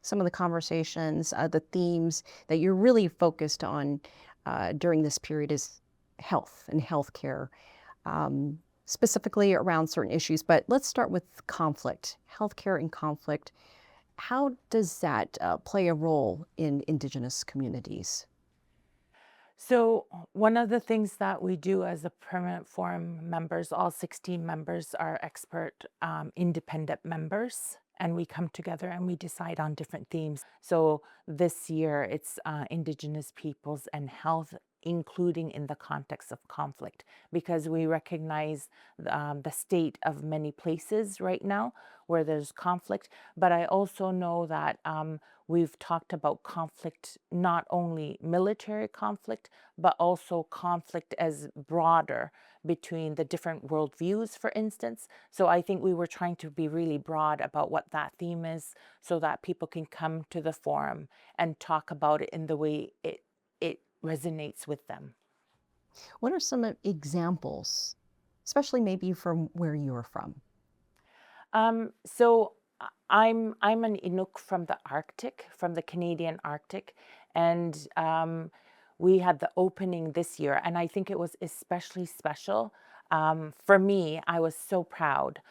some of the conversations, the themes that you're really focused on during this period is health and healthcare, specifically around certain issues. But let's start with conflict, healthcare and conflict. How does that play a role in Indigenous communities? So, one of the things that we do as a permanent forum members, all 16 members are expert independent members, and we come together and we decide on different themes. So, this year it's Indigenous peoples and health, including in the context of conflict, because we recognize the state of many places right now where there's conflict. But I also know that. We've talked about conflict, not only military conflict, but also conflict as broader between the different worldviews, for instance. So I think we were trying to be really broad about what that theme is so that people can come to the forum and talk about it in the way it resonates with them. What are some examples, especially maybe from where you're from? So I'm an Inuk from the Arctic, from the Canadian Arctic, and we had the opening this year, and I think it was especially special. For me, I was so proud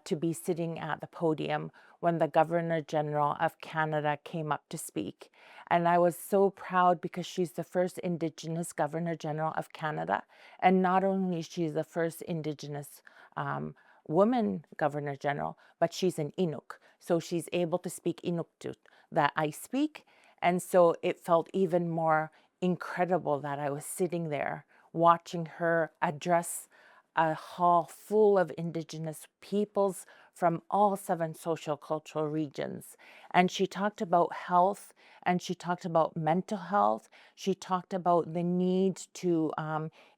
to be sitting at the podium when the Governor General of Canada came up to speak. And I was so proud because she's the first Indigenous Governor General of Canada. And not only is she the first Indigenous um, woman Governor General, but she's an Inuk. So she's able to speak Inuktitut that I speak. And so it felt even more incredible that I was sitting there watching her address a hall full of Indigenous peoples from all 7 social cultural regions. And she talked about health and she talked about mental health. She talked about the need to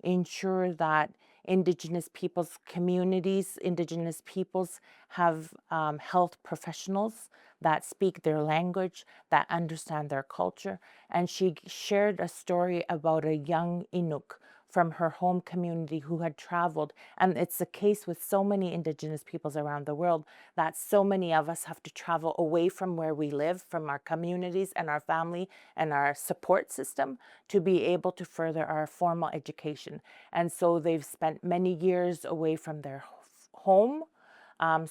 ensure that Indigenous peoples communities, Indigenous peoples have health professionals that speak their language, that understand their culture. And she shared a story about a young Inuk from her home community who had traveled. And it's the case with so many Indigenous peoples around the world that so many of us have to travel away from where we live, from our communities and our family and our support system to be able to further our formal education. And so they've spent many years away from their home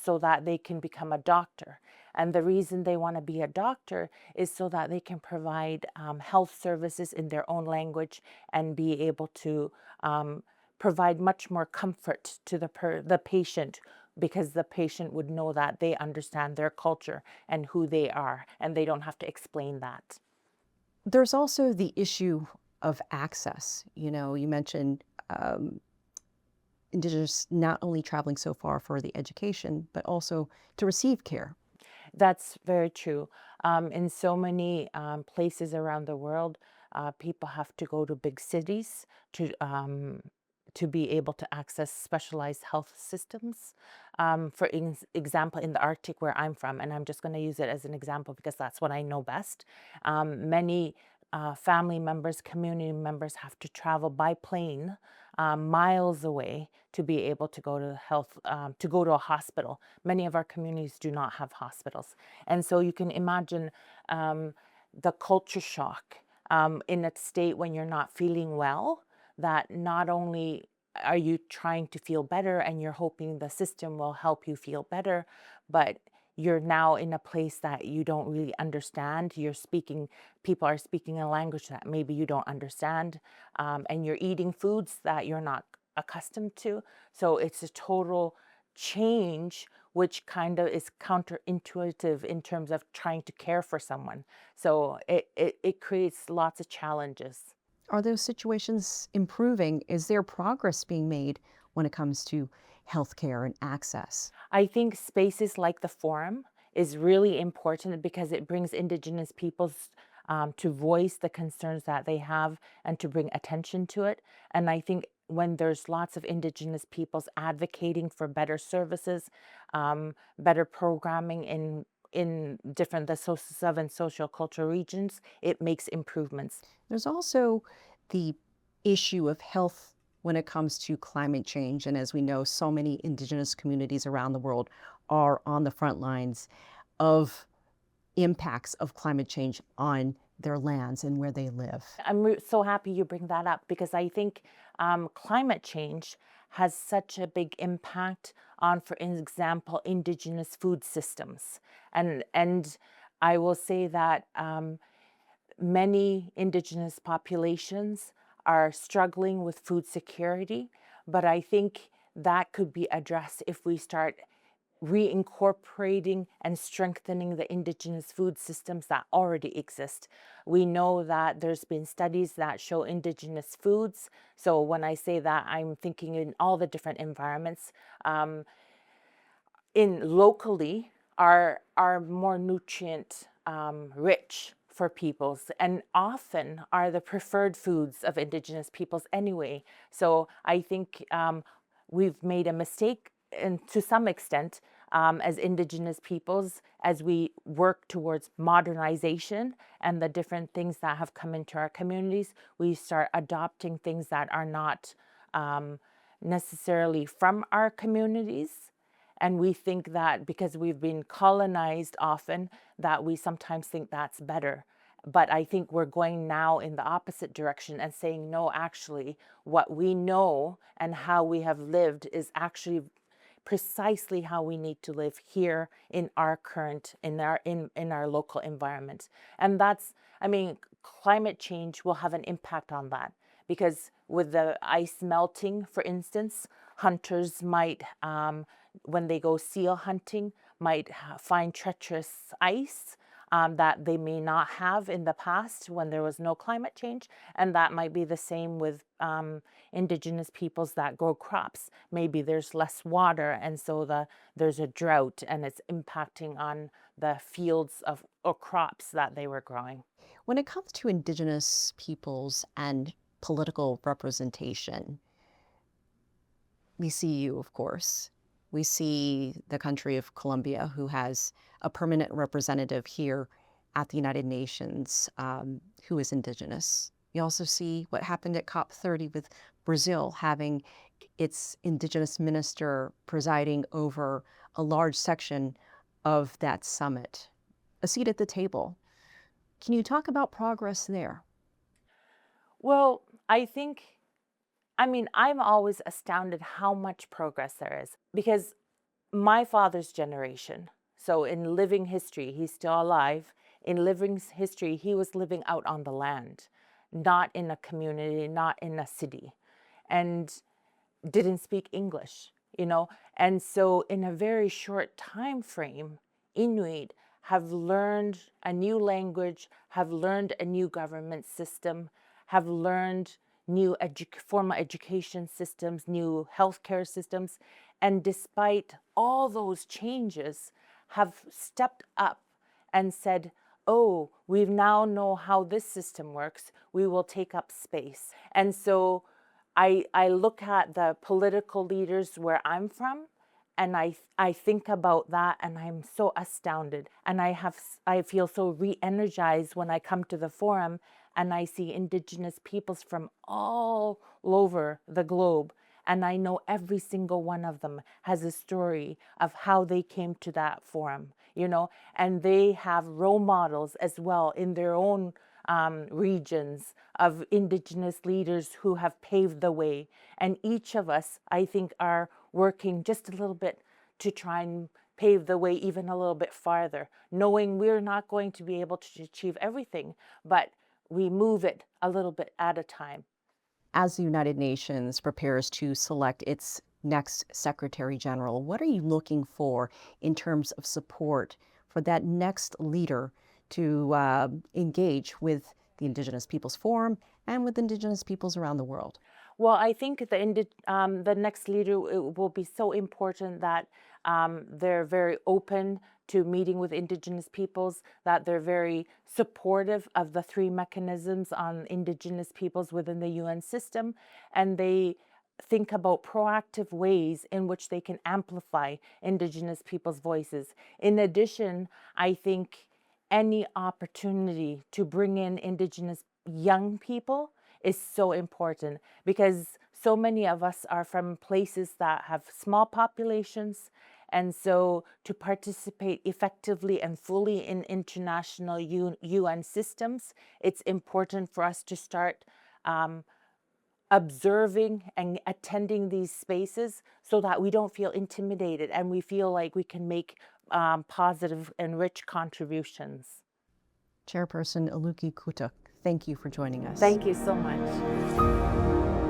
so that they can become a doctor. And the reason they want to be a doctor is so that they can provide health services in their own language and be able to provide much more comfort to the patient, because the patient would know that they understand their culture and who they are, and they don't have to explain that. There's also the issue of access. You know, you mentioned Indigenous not only traveling so far for the education, but also to receive care. That's very true. In so many places around the world, people have to go to big cities to be able to access specialized health systems. For example, in the Arctic, where I'm from, and I'm just going to use it as an example because that's what I know best. Many family members, community members have to travel by plane miles away to be able to go to health, to go to a hospital. Many of our communities do not have hospitals. And so you can imagine the culture shock in a state when you're not feeling well, that not only are you trying to feel better and you're hoping the system will help you feel better, but you're now in a place that you don't really understand. People are speaking a language that maybe you don't understand, and you're eating foods that you're not accustomed to. So it's a total change, which kind of is counterintuitive in terms of trying to care for someone. So it creates lots of challenges. Are those situations improving? Is there progress being made when it comes to healthcare and access? I think spaces like the forum is really important because it brings Indigenous peoples to voice the concerns that they have and to bring attention to it. And I think when there's lots of Indigenous peoples advocating for better services, better programming in different the 7 social cultural regions, it makes improvements. There's also the issue of health when it comes to climate change. And as we know, so many Indigenous communities around the world are on the front lines of impacts of climate change on their lands and where they live. I'm so happy you bring that up because I think climate change has such a big impact on, for example, Indigenous food systems. And I will say that many Indigenous populations are struggling with food security, but I think that could be addressed if we start reincorporating and strengthening the Indigenous food systems that already exist. We know that there's been studies that show Indigenous foods. So when I say that, I'm thinking in all the different environments. In locally are more nutrient rich for peoples and often are the preferred foods of Indigenous peoples anyway. So I think we've made a mistake, and to some extent, as Indigenous peoples, as we work towards modernization and the different things that have come into our communities, we start adopting things that are not necessarily from our communities. And we think that because we've been colonized often, that we sometimes think that's better. But I think we're going now in the opposite direction and saying, no, actually, what we know and how we have lived is actually precisely how we need to live here in our current, in our local environment. And that's, I mean, climate change will have an impact on that because with the ice melting, for instance, hunters might when they go seal hunting, might find treacherous ice that they may not have in the past when there was no climate change. And that might be the same with Indigenous peoples that grow crops. Maybe there's less water, and so there's a drought, and it's impacting on the fields of or crops that they were growing. When it comes to Indigenous peoples and political representation, we see you, of course. We see the country of Colombia, who has a permanent representative here at the United Nations who is Indigenous. We also see what happened at COP30 with Brazil having its Indigenous minister presiding over a large section of that summit, a seat at the table. Can you talk about progress there? Well, I mean, I'm always astounded how much progress there is because my father's generation, so in living history, he's still alive. In living history, he was living out on the land, not in a community, not in a city, and didn't speak English. And so in a very short time frame, Inuit have learned a new language, have learned a new government system, have learned new formal education systems, new healthcare systems, and despite all those changes, have stepped up and said, oh, we now know how this system works, we will take up space. And so I look at the political leaders where I'm from, and I think about that, and I'm so astounded. And I feel so re-energized when I come to the forum and I see Indigenous peoples from all over the globe. And I know every single one of them has a story of how they came to that forum, and they have role models as well in their own regions of Indigenous leaders who have paved the way. And each of us, I think, are working just a little bit to try and pave the way even a little bit farther, knowing we're not going to be able to achieve everything, but we move it a little bit at a time. As the United Nations prepares to select its next Secretary General, what are you looking for in terms of support for that next leader to engage with the Indigenous Peoples Forum and with Indigenous peoples around the world? Well, I think the next leader will be so important that they're very open to meeting with Indigenous peoples, that they're very supportive of the three mechanisms on Indigenous peoples within the UN system, and they think about proactive ways in which they can amplify Indigenous people's voices. In addition, I think any opportunity to bring in Indigenous young people is so important because so many of us are from places that have small populations And so to participate effectively and fully in international UN systems, it's important for us to start observing and attending these spaces so that we don't feel intimidated and we feel like we can make positive and rich contributions. Chairperson Aluki Kotierk, thank you for joining us. Thank you so much.